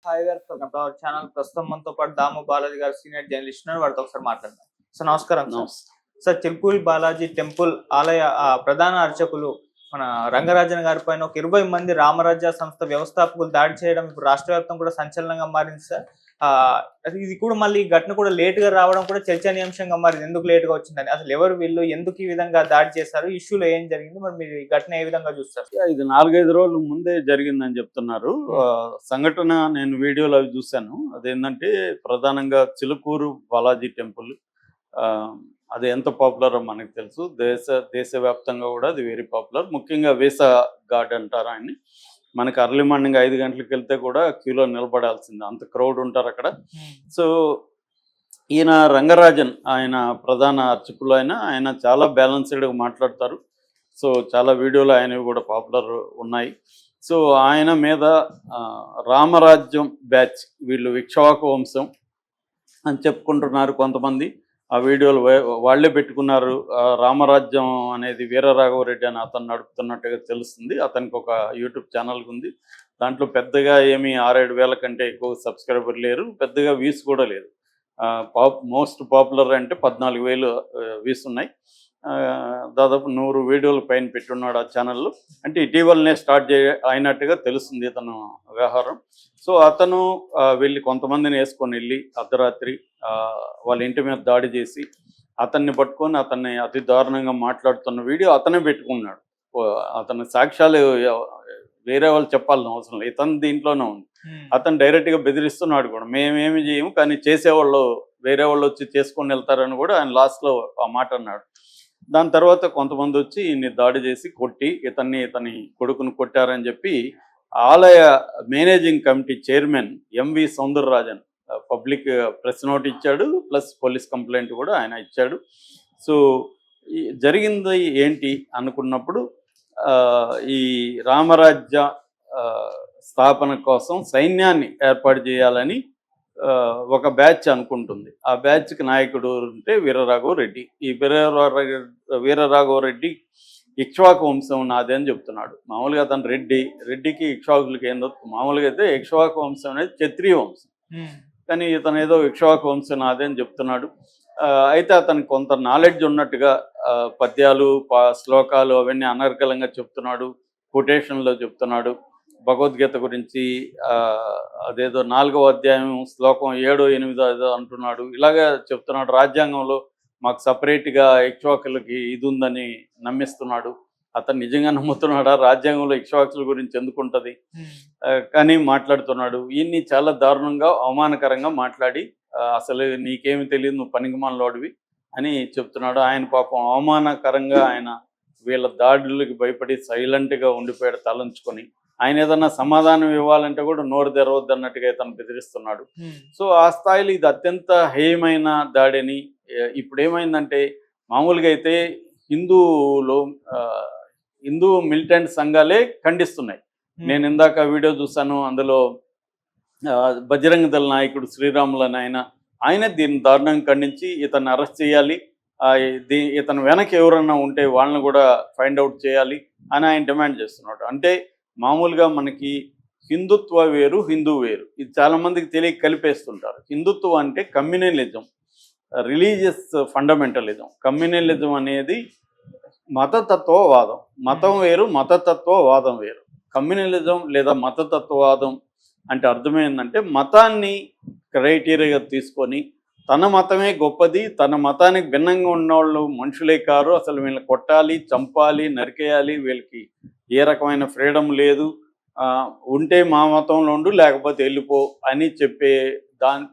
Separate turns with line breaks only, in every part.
Hi గారు, welcome to our channel. ప్రస్తుతం మనతో పాటు దాము బాలాజీ గారు సీనియర్ జర్నలిస్ట్ ఉన్నారు. వారితో ఒకసారి మాట్లాడదాం. సార్ నమస్కారం. సార్ చిలుకూరి బాలాజీ టెంపుల్ ఆలయ ప్రధాన అర్చకులు మన రంగరాజన్ గారి పైన ఒక 20 మంది రామరాజ్య సంస్థ వ్యవస్థాపకులు దాడి చేయడం ఇప్పుడు రాష్ట్ర వ్యాప్తంగా కూడా సంచలనంగా మారింది సార్. ఇది కూడా మళ్ళీ ఘటన కూడా లేట్ గా రావడం కూడా చర్చనీయాంశంగా మారింది. ఎందుకు లేట్ గా వచ్చిందని, అసలు ఎవరు వీళ్ళు, ఎందుకు ఈ విధంగా దాడి చేశారు, ఇష్యూలో ఏం జరిగింది, మరి మీరు ఈ ఘటన ఏ విధంగా చూస్తారు?
ఇది 4-5 రోజుల ముందే జరిగిందని చెప్తున్నారు. సంఘటన నేను వీడియోలో అవి చూశాను. అదేంటంటే ప్రధానంగా చిలుకూరు బాలాజీ టెంపుల్, అది ఎంత పాపులరో మనకు తెలుసు. దేశవ్యాప్తంగా కూడా అది వెరీ పాపులర్. ముఖ్యంగా వీసా గార్డ్ అంటారు ఆయన్ని. మనకి అర్లీ మార్నింగ్ 5 గంటలకు వెళ్తే కూడా క్యూలో నిలబడాల్సిందే, అంత క్రౌడ్ ఉంటారు అక్కడ. సో ఈయన రంగరాజన్, ఆయన ప్రధాన అర్చకులు. ఆయన చాలా బ్యాలెన్స్డ్గా మాట్లాడతారు. సో చాలా వీడియోలు ఆయనవి కూడా పాపులర్ ఉన్నాయి. సో ఆయన మీద రామరాజ్యం బ్యాచ్, వీళ్ళు ఇక్ష్వాకు వంశం అని చెప్పుకుంటున్నారు కొంతమంది. ఆ వీడియోలు వాళ్ళే పెట్టుకున్నారు. రామరాజ్యం అనేది వీరరాఘవరెడ్డి అని అతను నడుపుతున్నట్టుగా తెలుస్తుంది. అతనికి ఒక యూట్యూబ్ ఛానల్ ఉంది. దాంట్లో పెద్దగా ఏమీ 6-7 వేల కంటే ఎక్కువ సబ్స్క్రైబర్ లేరు, పెద్దగా వ్యూస్ కూడా లేదు. మోస్ట్ పాపులర్ అంటే 14,000 వ్యూస్ ఉన్నాయి. దాదాపు 100 వీడియోలు పైన పెట్టున్నాడు ఆ ఛానల్లో. అంటే ఇటీవలనే స్టార్ట్ అయినట్టుగా తెలుస్తుంది ఇతను వ్యవహారం. సో అతను వెళ్ళి కొంతమందిని వేసుకొని వెళ్ళి అర్ధరాత్రి వాళ్ళ ఇంటి మీద దాడి చేసి అతన్ని పట్టుకొని అతన్ని అతి దారుణంగా మాట్లాడుతున్న వీడియో అతనే పెట్టుకున్నాడు. అతని సాక్ష్యాలు వేరే వాళ్ళు చెప్పాలని అవసరం లేదు, ఇతను దీంట్లోనే ఉంది. అతను డైరెక్ట్గా బెదిరిస్తున్నాడు కూడా, మేమేమి చేయము కానీ చేసేవాళ్ళు వేరే వాళ్ళు వచ్చి చేసుకొని వెళ్తారని కూడా ఆయన లాస్ట్లో ఆ మాట అన్నాడు. దాని తర్వాత కొంతమంది వచ్చి ఈయన్ని దాడి చేసి కొట్టి ఇతని కొడుకుని కొట్టారని చెప్పి ఆలయ managing committee chairman MV Soundararajan public press note ఇచ్చాడు, ప్లస్ పోలీస్ కంప్లైంట్ కూడా ఆయన ఇచ్చాడు. సో జరిగింది ఏంటి అనుకున్నప్పుడు ఈ రామరాజ్య స్థాపన కోసం సైన్యాన్ని ఏర్పాటు చేయాలని ఒక బ్యాచ్ అనుకుంటుంది. ఆ బ్యాచ్కి నాయకుడు అంటే వీరరాఘవరెడ్డి. ఈ వీరరాఘవరెడ్డి ఇక్ష్వాకు వంశం నాది అని చెప్తున్నాడు. మామూలుగా అతను రెడ్డికి ఇక్ష్వాకులకి ఏందో, మామూలుగా అయితే ఇక్ష్వాకు వంశం అనేది క్షత్రియ వంశం, కానీ ఇతను ఏదో ఇక్ష్వాకు వంశం నాది అని చెప్తున్నాడు. అయితే అతనికి కొంత నాలెడ్జ్ ఉన్నట్టుగా పద్యాలు శ్లోకాలు అవన్నీ అనర్గళంగా చెప్తున్నాడు, కొటేషన్లో చెప్తున్నాడు. భగవద్గీత గురించి అదేదో 4వ అధ్యాయం శ్లోకం 7-8 అంటున్నాడు. ఇలాగే చెప్తున్నాడు. రాజ్యాంగంలో మాకు సపరేట్గా ఇక్ష్వాకులకి ఇది ఉందని నమ్మిస్తున్నాడు. అతను నిజంగా నమ్ముతున్నాడా? రాజ్యాంగంలో ఇక్ష్వాకుల గురించి ఎందుకు ఉంటుంది కానీ మాట్లాడుతున్నాడు. ఈయన్ని చాలా దారుణంగా అవమానకరంగా మాట్లాడి అసలు నీకేమి తెలియదు, నువ్వు పనికిమాలినోడివి అని చెప్తున్నాడు. ఆయన పాపం అవమానకరంగా ఆయన వీళ్ళ దాడులకి భయపడి సైలెంట్గా ఉండిపోయాడు తలంచుకొని. ఆయన ఏదన్నా సమాధానం ఇవ్వాలంటే కూడా నోరు తెరవద్దు అన్నట్టుగా ఇతను బెదిరిస్తున్నాడు. సో ఆ స్థాయిలో ఇది అత్యంత హేయమైన దాడిని. ఇప్పుడు ఏమైందంటే మామూలుగా అయితే హిందూ మిలిటెంట్ సంఘాలే ఖండిస్తున్నాయి. నేను ఇందాక వీడియో చూశాను, అందులో బజరంగ దళ నాయకుడు శ్రీరాములని ఆయన దీన్ని దారుణంగా ఖండించి ఇతన్ని అరెస్ట్ చేయాలి, ఇతను వెనక ఎవరన్నా ఉంటే వాళ్ళని కూడా ఫైండ్ అవుట్ చేయాలి అని ఆయన డిమాండ్ చేస్తున్నాడు. అంటే మామూలుగా మనకి హిందుత్వ వేరు, హిందూ వేరు, ఇది చాలామందికి తెలియక కలిపేస్తుంటారు. హిందుత్వం అంటే కమ్యూనలిజం, రిలీజియస్ ఫండమెంటలిజం. కమ్యూనలిజం అనేది మతతత్వవాదం. మతం వేరు, మతతత్వవాదం వేరు. కమ్యూనలిజం లేదా మతతత్వవాదం అంటే అర్థం ఏంటంటే మతాన్ని క్రైటీరియాగా తీసుకొని తన మతమే గొప్పది, తన మతానికి భిన్నంగా ఉన్నవాళ్ళు మనుషులే కారు, అసలు వీళ్ళని కొట్టాలి, చంపాలి, నరికేయాలి, వీళ్ళకి ఏ రకమైన ఫ్రీడమ్ లేదు, ఉంటే మా మతంలో ఉండు లేకపోతే వెళ్ళిపో అని చెప్పే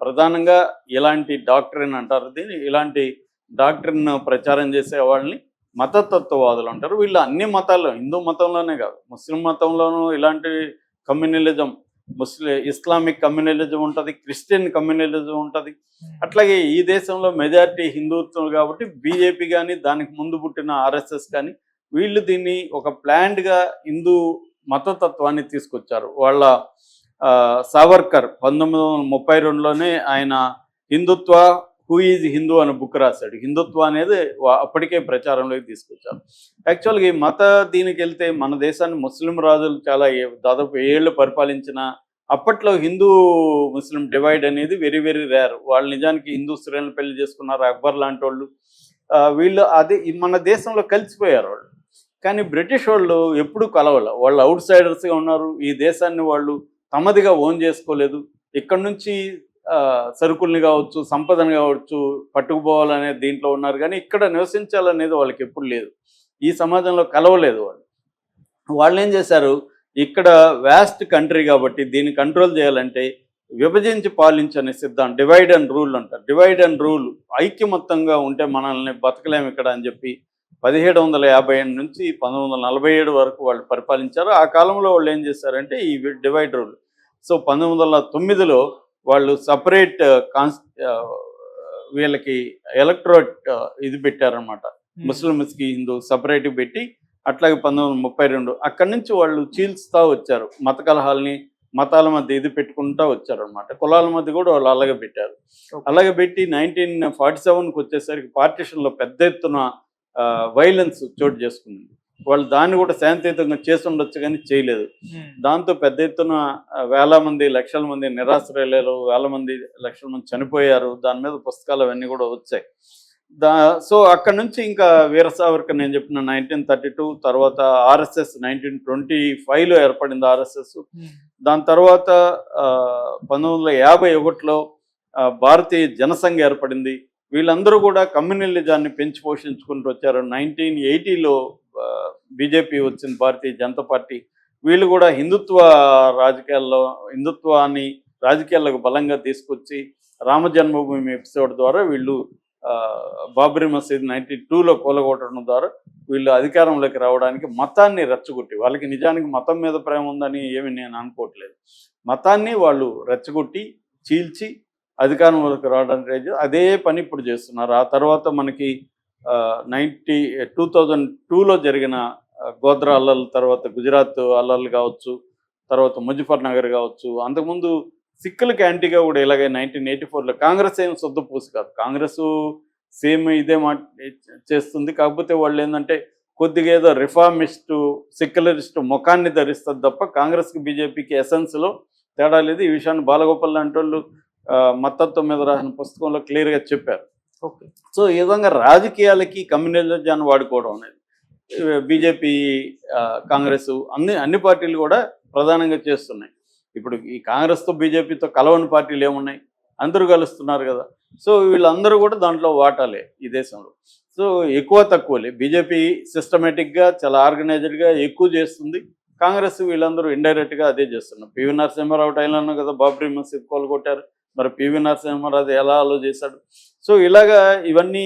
ప్రధానంగా ఇలాంటి డాక్ట్రిన్ అంటారు దీన్ని. ఇలాంటి డాక్ట్రిన్ ప్రచారం చేసే వాళ్ళని మతతత్వవాదులు అంటారు. వీళ్ళు అన్ని మతాల్లో, హిందూ మతంలోనే కాదు ముస్లిం మతంలోనూ ఇలాంటి కమ్యూనలిజం, ఇస్లామిక్ కమ్యూనలిజం ఉంటుంది, క్రిస్టియన్ కమ్యూనలిజం ఉంటుంది. అట్లాగే ఈ దేశంలో మెజారిటీ హిందుత్వం కాబట్టి బీజేపీ కానీ దానికి ముందు పుట్టిన ఆర్ఎస్ఎస్ కానీ వీళ్ళు దీన్ని ఒక ప్లాన్డ్గా హిందూ మతతత్వాన్ని తీసుకొచ్చారు. వాళ్ళ సావర్కర్ 1932లోనే ఆయన హిందుత్వ హూ ఈజ్ హిందూ అనే బుక్ రాశాడు. హిందుత్వ అనేది అప్పటికే ప్రచారంలోకి తీసుకొచ్చారు. యాక్చువల్గా ఈ దీనికి వెళ్తే మన దేశాన్ని ముస్లిం రాజులు చాలా దాదాపు 7 ఏళ్ళు పరిపాలించిన అప్పట్లో హిందూ ముస్లిం డివైడ్ అనేది వెరీ వెరీ రేర్. వాళ్ళు నిజానికి హిందూ స్త్రీలను పెళ్లి చేసుకున్నారు, అక్బర్ లాంటి వాళ్ళు. వీళ్ళు అది మన దేశంలో కలిసిపోయారు వాళ్ళు. కానీ బ్రిటిష్ వాళ్ళు ఎప్పుడూ కలవల. వాళ్ళు అవుట్ సైడర్స్గా ఉన్నారు. ఈ దేశాన్ని వాళ్ళు తమదిగా ఓన్ చేసుకోలేదు. ఇక్కడ నుంచి సరుకుల్ని కావచ్చు, సంపదను కావచ్చు పట్టుకుపోవాలనే దీంట్లో ఉన్నారు. కానీ ఇక్కడ నివసించాలనేది వాళ్ళకి ఎప్పుడు లేదు. ఈ సమాజంలో కలవలేదు వాళ్ళు. వాళ్ళు ఏం చేశారు, ఇక్కడ వ్యాస్ట్ కంట్రీ కాబట్టి దీన్ని కంట్రోల్ చేయాలంటే విభజించి పాలించనే సిద్ధాంతం, డివైడ్ అండ్ రూల్ అంటారు. డివైడ్ అండ్ రూల్, ఐక్యమత్తంగా ఉంటే మనల్ని బతకలేము ఇక్కడ అని చెప్పి 1758 నుంచి 1947 వరకు వాళ్ళు పరిపాలించారు. ఆ కాలంలో వాళ్ళు ఏం చేశారంటే ఈ డివైడ్ రూల్. సో 1909లో వాళ్ళు సపరేట్ వీళ్ళకి ఎలక్టోరేట్ ఇది పెట్టారనమాట. ముస్లిమ్స్కి హిందూ సపరేట్ పెట్టి, అట్లాగే 1932 అక్కడి నుంచి వాళ్ళు చీల్చుతూ వచ్చారు. మత కలహాలని, మతాల మధ్య ఇది పెట్టుకుంటూ వచ్చారనమాట. కులాల మధ్య కూడా వాళ్ళు అలాగే పెట్టారు. అలాగే పెట్టి 1947కి వచ్చేసరికి పార్టీషన్లో పెద్ద ఎత్తున వైలెన్స్ చోటు చేసుకుంది. వాళ్ళు దాన్ని కూడా శాంతియుతంగా చేసి ఉండొచ్చు కానీ చేయలేదు. దాంతో పెద్ద ఎత్తున వేల మంది, లక్షల మంది నిరాశ్రయాలు, వేల మంది, లక్షల మంది చనిపోయారు. దాని మీద పుస్తకాలు అవన్నీ కూడా వచ్చాయి. సో అక్కడ నుంచి ఇంకా వీర సావర్కర్ నేను చెప్పిన 1932, తర్వాత ఆర్ఎస్ఎస్ 1925లో ఏర్పడింది ఆర్ఎస్ఎస్. దాని తర్వాత 1951లో భారతీయ జనసంఘ ఏర్పడింది. వీళ్ళందరూ కూడా కమ్యూనలిజాన్ని పెంచి పోషించుకుంటూ వచ్చారు. 1980లో బీజేపీ వచ్చింది, భారతీయ జనతా పార్టీ. వీళ్ళు కూడా హిందుత్వాన్ని రాజకీయాలకు బలంగా తీసుకొచ్చి రామ జన్మభూమి ఎపిసోడ్ ద్వారా వీళ్ళు బాబ్రీ మసీద్ 1992లో కూలగొట్టడం ద్వారా వీళ్ళు అధికారంలోకి రావడానికి మతాన్ని రెచ్చగొట్టి, వాళ్ళకి నిజానికి మతం మీద ప్రేమ ఉందని ఏమి నేను అనుకోవట్లేదు, మతాన్ని వాళ్ళు రెచ్చగొట్టి చీల్చి అధికారంలోకి రావడానికి అదే పని ఇప్పుడు చేస్తున్నారు. ఆ తర్వాత మనకి 2002లో జరిగిన గోద్రా అల్లర్ల తర్వాత గుజరాత్ అల్లర్లు కావచ్చు, తర్వాత ముజఫర్ నగర్ కావచ్చు, అంతకుముందు సిక్కులకి యాంటీగా కూడా ఇలాగే 1984లో కాంగ్రెస్ ఏం శుద్ధపూసి కాదు. కాంగ్రెస్ సేమ్ ఇదే చేస్తుంది. కాకపోతే వాళ్ళు ఏంటంటే కొద్దిగా ఏదో రిఫార్మిస్టు, సెక్యులరిస్టు ముఖాన్ని ధరిస్తుంది తప్ప కాంగ్రెస్కి బీజేపీకి ఎసెన్స్లో తేడా లేదు. ఈ విషయాన్ని బాలగోపాల్ లాంటి వాళ్ళు మతత్వం మీద రాసిన పుస్తకంలో క్లియర్గా చెప్పారు.
ఓకే.
సో ఈ విధంగా రాజకీయాలకి కమ్యూనలిజాన్ని వాడుకోవడం అనేది బీజేపీ, కాంగ్రెస్ అన్ని పార్టీలు కూడా ప్రధానంగా చేస్తున్నాయి. ఇప్పుడు ఈ కాంగ్రెస్తో బీజేపీతో కలవని పార్టీలు ఏమున్నాయి, అందరూ కలుస్తున్నారు కదా. సో వీళ్ళందరూ కూడా దాంట్లో వాటాలే ఈ దేశంలో. సో ఎక్కువ తక్కువలే. బీజేపీ సిస్టమేటిక్గా చాలా ఆర్గనైజ్డ్గా ఎక్కువ చేస్తుంది. కాంగ్రెస్ వీళ్ళందరూ ఇండైరెక్ట్గా అదే చేస్తున్నారు. పివి నరసింహారావు టైంలో కదా బాబ్రీ మసీద్ కోలుకొట్టారు. మరి పివి నరసింహారావు ఎలా అలో చేశాడు. సో ఇలాగా ఇవన్నీ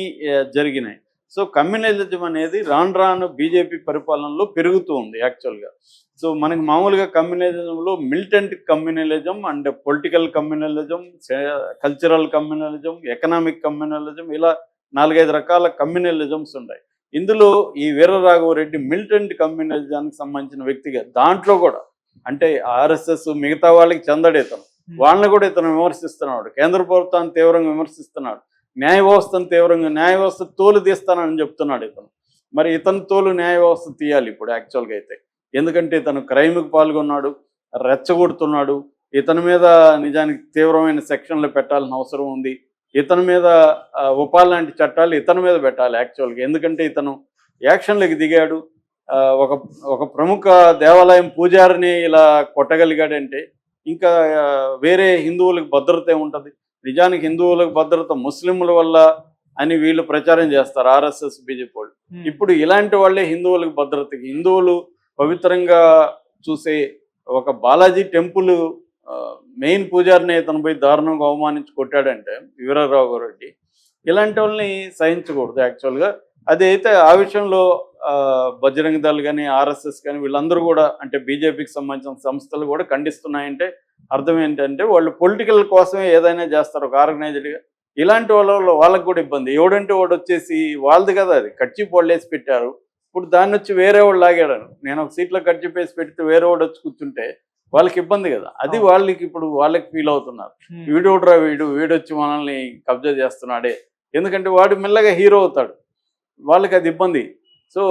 జరిగినాయి. సో కమ్యూనలిజం అనేది రాను బీజేపీ పరిపాలనలో పెరుగుతూ ఉంది యాక్చువల్గా. సో మనకి మామూలుగా కమ్యూనలిజంలో militant communalism and political communalism, cultural communalism, economic communalism, ఇలా 4-5 రకాల కమ్యూనలిజమ్స్ ఉన్నాయి. ఇందులో ఈ వీరరాఘవరెడ్డి మిలిటెంట్ కమ్యూనలిజానికి సంబంధించిన వ్యక్తిగా, దాంట్లో కూడా అంటే ఆర్ఎస్ఎస్ మిగతా వాళ్ళకి చెందడేతను, వాళ్ళని కూడా ఇతను విమర్శిస్తున్నాడు. కేంద్ర ప్రభుత్వాన్ని తీవ్రంగా విమర్శిస్తున్నాడు. న్యాయ వ్యవస్థ తోలు తీస్తానని చెప్తున్నాడు ఇతను. మరి ఇతను తోలు న్యాయ వ్యవస్థ తీయాలి ఇప్పుడు యాక్చువల్గా అయితే. ఎందుకంటే ఇతను క్రైమ్కి పాల్గొన్నాడు, రెచ్చగొడుతున్నాడు. ఇతని మీద నిజానికి తీవ్రమైన సెక్షన్లు పెట్టాల్సిన అవసరం ఉంది. ఇతని మీద ఉపాధి లాంటి చట్టాలు ఇతని మీద పెట్టాలి యాక్చువల్గా. ఎందుకంటే ఇతను యాక్షన్లకు దిగాడు. ఒక ప్రముఖ దేవాలయం పూజారిని ఇలా కొట్టగలిగాడంటే ఇంకా వేరే హిందువులకు భద్రత ఏముంటుంది? నిజానికి హిందువులకు భద్రత ముస్లింల వల్ల అని వీళ్ళు ప్రచారం చేస్తారు, ఆర్ఎస్ఎస్ బీజేపీ వాళ్ళు. ఇప్పుడు ఇలాంటి వాళ్ళే హిందువులకు భద్రతకి, హిందువులు పవిత్రంగా చూసే ఒక బాలాజీ టెంపుల్ మెయిన్ పూజారిని ఇతను పోయి దారుణంగా అవమానించి కొట్టాడంటే వీరరాఘవరెడ్డి, ఇలాంటి వాళ్ళని సహించకూడదు యాక్చువల్గా. అదైతే ఆ విషయంలో బజరంగ దళ్ కానీ ఆర్ఎస్ఎస్ కానీ వీళ్ళందరూ కూడా, అంటే బీజేపీకి సంబంధించిన సంస్థలు కూడా ఖండిస్తున్నాయంటే అర్థం ఏంటంటే వాళ్ళు పొలిటికల్ కోసమే ఏదైనా చేస్తారు ఒక ఆర్గనైజ్డ్గా. ఇలాంటి వాళ్ళకి కూడా ఇబ్బంది. ఎవడంటే వాడు వచ్చేసి వాళ్ళది కదా, అది కర్చీఫ్ వాళ్ళు వేసి పెట్టారు. ఇప్పుడు దాన్ని వచ్చి వేరే వాళ్ళు లాగాడను, నేను ఒక సీట్లో కర్చీఫ్ వేసి పెడితే వేరే వాడు వచ్చి కూర్చుంటే వాళ్ళకి ఇబ్బంది కదా. అది వాళ్ళకి ఫీల్ అవుతున్నారు. వీడోడ్రా వీడొచ్చి మనల్ని కబ్జా చేస్తున్నాడే, ఎందుకంటే వాడు మెల్లగా హీరో అవుతాడు, వాళ్ళకి అది ఇబ్బంది. సో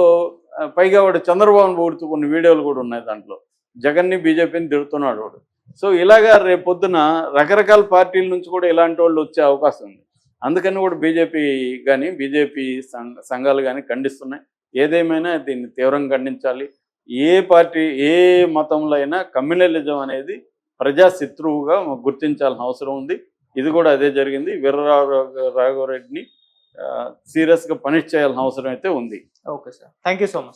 పైగా వాడు చంద్రబాబును పొగుడుతూ కొన్ని వీడియోలు కూడా ఉన్నాయి దాంట్లో, జగన్ని బీజేపీని తిడుతున్నాడు వాడు. సో ఇలాగా రేపొద్దున రకరకాల పార్టీల నుంచి కూడా ఇలాంటి వాళ్ళు వచ్చే అవకాశం ఉంది. అందుకని కూడా బీజేపీ కానీ బీజేపీ సంఘాలు కానీ ఖండిస్తున్నాయి. ఏదేమైనా దీన్ని తీవ్రంగా ఖండించాలి. ఏ పార్టీ ఏ మతంలో అయినా కమ్యూనలిజం అనేది ప్రజా శత్రువుగా గుర్తించాల్సిన అవసరం ఉంది. ఇది కూడా అదే జరిగింది. వీర్రాఘవరెడ్డిని సీరియస్గా పనిష్ చేయాల్సిన అవసరం అయితే ఉంది.
Okay sir, thank you so much.